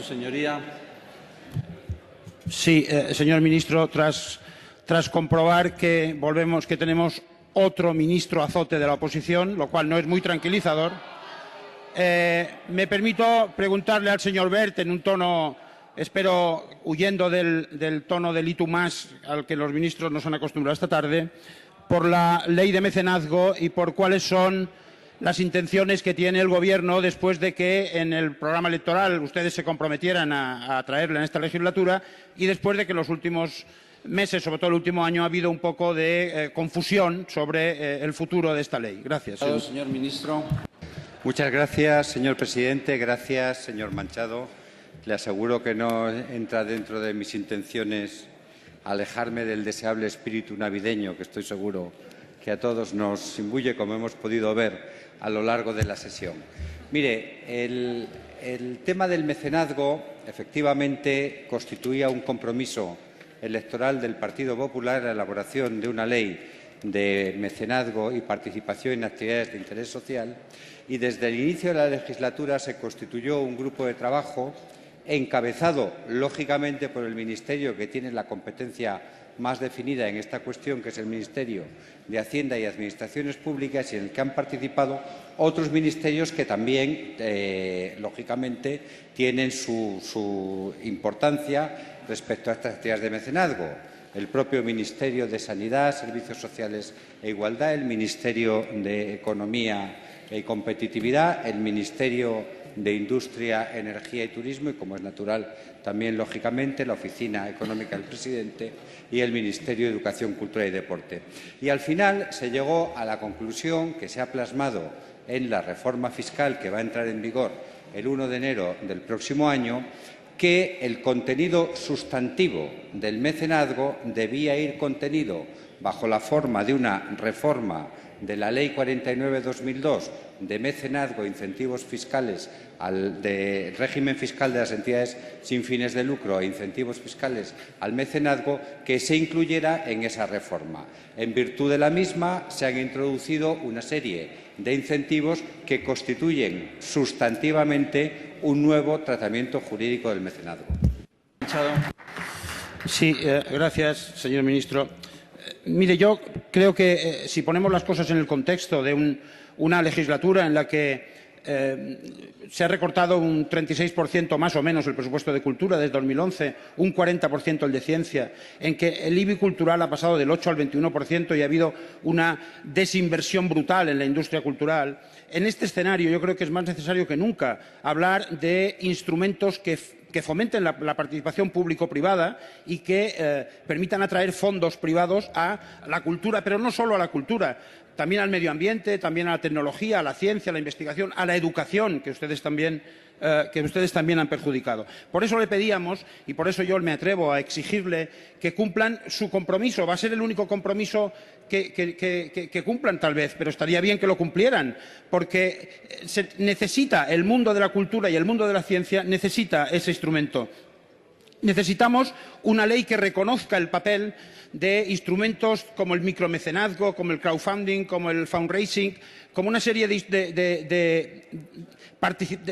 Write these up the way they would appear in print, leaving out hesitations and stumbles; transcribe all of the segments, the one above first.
Su señoría. Sí, señor ministro, tras comprobar que tenemos otro ministro azote de la oposición, lo cual no es muy tranquilizador, me permito preguntarle al señor Wert en un tono, espero, huyendo del tono del y tú más al que los ministros nos han acostumbrado esta tarde, por la ley de mecenazgo y por cuáles son las intenciones que tiene el Gobierno después de que en el programa electoral ustedes se comprometieran a traerla en esta legislatura y después de que en los últimos meses, sobre todo el último año, ha habido un poco de confusión sobre el futuro de esta ley. Gracias. Señor ministro. Muchas gracias, señor presidente. Gracias, señor Manchado. Le aseguro que no entra dentro de mis intenciones alejarme del deseable espíritu navideño que estoy seguro que a todos nos imbuye, como hemos podido ver a lo largo de la sesión. Mire, el tema del mecenazgo efectivamente constituía un compromiso electoral del Partido Popular la elaboración de una ley de mecenazgo y participación en actividades de interés social, y desde el inicio de la legislatura se constituyó un grupo de trabajo encabezado, lógicamente, por el Ministerio que tiene la competencia más definida en esta cuestión, que es el Ministerio de Hacienda y Administraciones Públicas, y en el que han participado otros ministerios que también, lógicamente, tienen su importancia respecto a estas actividades de mecenazgo. El propio Ministerio de Sanidad, Servicios Sociales e Igualdad, el Ministerio de Economía y Competitividad, el Ministerio de Industria, Energía y Turismo y, como es natural, también, lógicamente, la Oficina Económica del Presidente y el Ministerio de Educación, Cultura y Deporte. Y al final se llegó a la conclusión, que se ha plasmado en la reforma fiscal que va a entrar en vigor el 1 de enero del próximo año, que el contenido sustantivo del mecenazgo debía ir contenido bajo la forma de una reforma de la Ley 49/2002 de mecenazgo e incentivos fiscales de régimen fiscal de las entidades sin fines de lucro e incentivos fiscales al mecenazgo, que se incluyera en esa reforma. En virtud de la misma se han introducido una serie de incentivos que constituyen sustantivamente un nuevo tratamiento jurídico del mecenazgo. Sí, gracias, señor ministro. Mire, yo creo que si ponemos las cosas en el contexto de una legislatura en la que se ha recortado un 36% más o menos el presupuesto de cultura desde 2011, un 40% el de ciencia, en que el IBI cultural ha pasado del 8 al 21% y ha habido una desinversión brutal en la industria cultural, en este escenario yo creo que es más necesario que nunca hablar de instrumentos que fomenten la participación público-privada y que permitan atraer fondos privados a la cultura, pero no solo a la cultura, también al medio ambiente, también a la tecnología, a la ciencia, a la investigación, a la educación, que ustedes también han perjudicado. Por eso le pedíamos, y por eso yo me atrevo a exigirle, que cumplan su compromiso. Va a ser el único compromiso que cumplan, tal vez, pero estaría bien que lo cumplieran, porque el mundo de la cultura y el mundo de la ciencia necesita ese instrumento. Necesitamos una ley que reconozca el papel de instrumentos como el micromecenazgo, como el crowdfunding, como el fundraising, como una serie de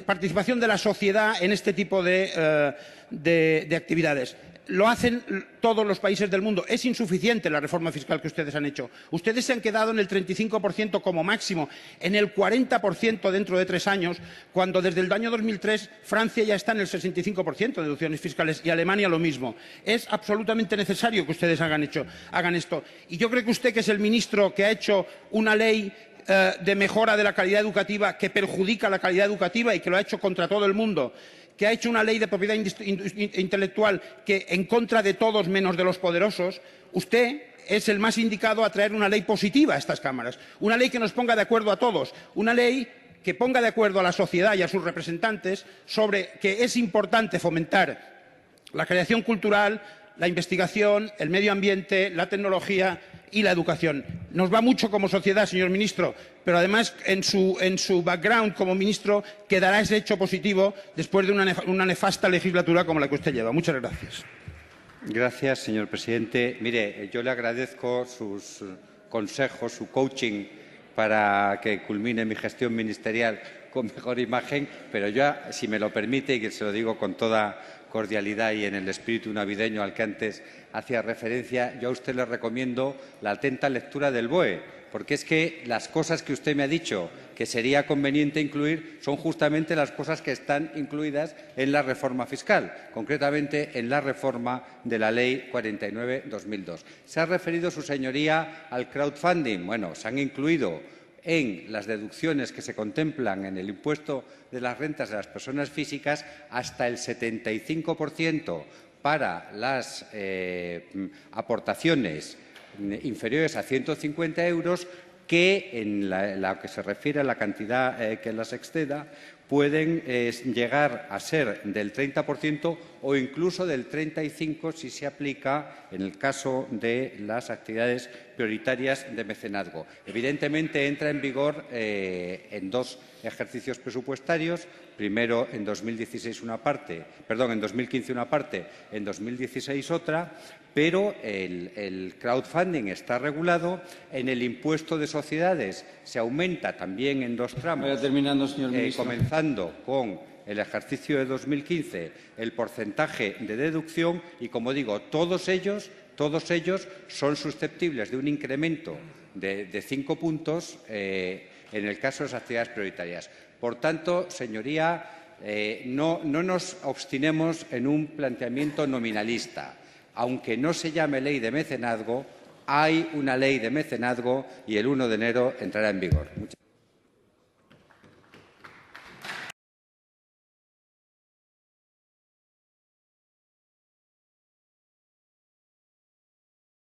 participación de la sociedad en este tipo de actividades. Lo hacen todos los países del mundo. Es insuficiente la reforma fiscal que ustedes han hecho. Ustedes se han quedado en el 35% como máximo, en el 40% dentro de 3 años, cuando desde el año 2003 Francia ya está en el 65% de deducciones fiscales y Alemania lo mismo. Es absolutamente necesario que ustedes hagan esto. Y yo creo que usted, que es el ministro que ha hecho una ley de mejora de la calidad educativa que perjudica la calidad educativa y que lo ha hecho contra todo el mundo, que ha hecho una ley de propiedad intelectual que en contra de todos menos de los poderosos, usted es el más indicado a traer una ley positiva a estas cámaras, una ley que nos ponga de acuerdo a todos, una ley que ponga de acuerdo a la sociedad y a sus representantes sobre que es importante fomentar la creación cultural, la investigación, el medio ambiente, la tecnología y la educación. Nos va mucho como sociedad, señor ministro, pero además en su background como ministro quedará ese hecho positivo después de una nefasta legislatura como la que usted lleva. Muchas gracias. Gracias, señor presidente. Mire, yo le agradezco sus consejos, su coaching para que culmine mi gestión ministerial con mejor imagen, pero yo, si me lo permite, y que se lo digo con toda cordialidad y en el espíritu navideño al que antes hacía referencia, yo a usted le recomiendo la atenta lectura del BOE, porque es que las cosas que usted me ha dicho que sería conveniente incluir son justamente las cosas que están incluidas en la reforma fiscal, concretamente en la reforma de la Ley 49/2002. Se ha referido su señoría al crowdfunding. Bueno, se han incluido en las deducciones que se contemplan en el impuesto de las rentas de las personas físicas hasta el 75% para las aportaciones inferiores a 150 euros, que en la que se refiere a la cantidad que las exceda pueden llegar a ser del 30% o incluso del 35% si se aplica en el caso de las actividades prioritarias de mecenazgo. Evidentemente entra en vigor en 2 ejercicios presupuestarios, primero en 2016 una parte, perdón, en 2015 una parte, en 2016 otra, pero el crowdfunding está regulado. En el impuesto de sociedades se aumenta también en 2 tramos. Vaya terminando, señor ministro. Comenzando con el ejercicio de 2015 el porcentaje de deducción y, como digo, todos ellos son susceptibles de un incremento de 5 puntos en el caso de las actividades prioritarias. Por tanto, señoría, no nos obstinemos en un planteamiento nominalista. Aunque no se llame ley de mecenazgo, hay una ley de mecenazgo y el 1 de enero entrará en vigor.